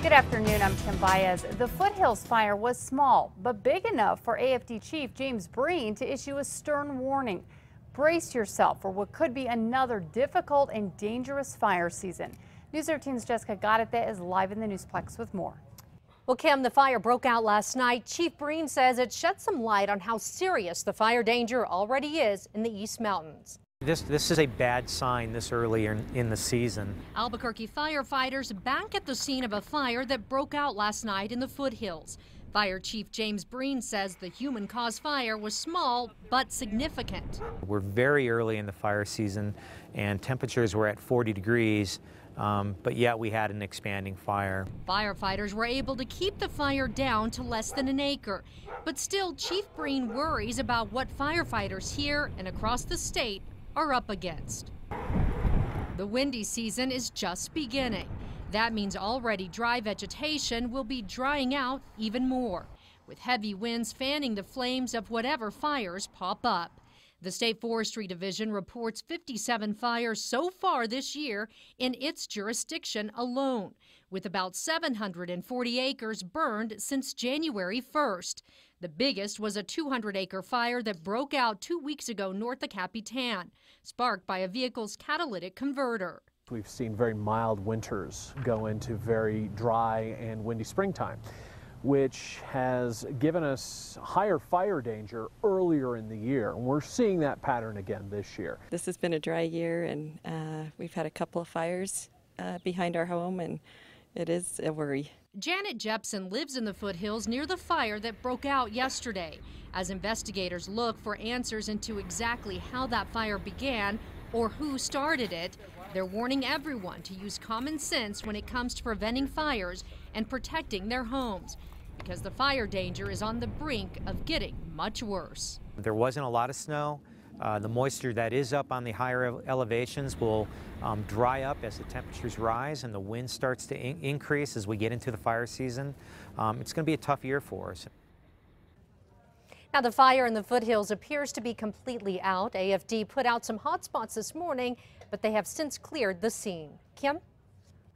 Good afternoon, I'm Kim Baez. The Foothills fire was small, but big enough for AFD Chief James Breen to issue a stern warning. Brace yourself for what could be another difficult and dangerous fire season. News 13's Jessica Gaddete is live in the Newsplex with more. Well, Kim, the fire broke out last night. Chief Breen says it shed some light on how serious the fire danger already is in the East Mountains. This is a bad sign this early in the season. Albuquerque firefighters back at the scene of a fire that broke out last night in the Foothills. Fire Chief James Breen says the human-caused fire was small but significant. We're very early in the fire season and temperatures were at 40 degrees, but yet we had an expanding fire. Firefighters were able to keep the fire down to less than an acre. But still, Chief Breen worries about what firefighters here and across the state are up against. The windy season is just beginning. That means already dry vegetation will be drying out even more, with heavy winds fanning the flames of whatever fires pop up. The State Forestry Division reports 57 fires so far this year in its jurisdiction alone, with about 740 acres burned since January 1st. The biggest was a 200-acre fire that broke out 2 weeks ago north of Capitan, sparked by a vehicle's catalytic converter. We've seen very mild winters go into very dry and windy springtime, which has given us higher fire danger earlier in the year. And we're seeing that pattern again this year. This has been a dry year, and we've had a couple of fires behind our home, and it is a worry. Janet Jepson lives in the Foothills near the fire that broke out yesterday. As investigators look for answers into exactly how that fire began or who started it, they're warning everyone to use common sense when it comes to preventing fires and protecting their homes, because the fire danger is on the brink of getting much worse. There wasn't a lot of snow. The moisture that is up on the higher elevations will dry up as the temperatures rise and the wind starts to increase as we get into the fire season. It's going to be a tough year for us. Now, the fire in the Foothills appears to be completely out. AFD put out some hot spots this morning, but they have since cleared the scene. Kim?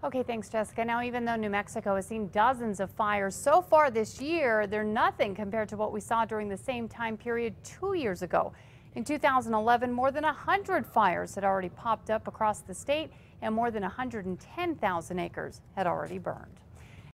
Okay, thanks, Jessica. Now, even though New Mexico has seen dozens of fires so far this year, they're nothing compared to what we saw during the same time period 2 years ago. In 2011, more than 100 fires had already popped up across the state, and more than 110,000 acres had already burned.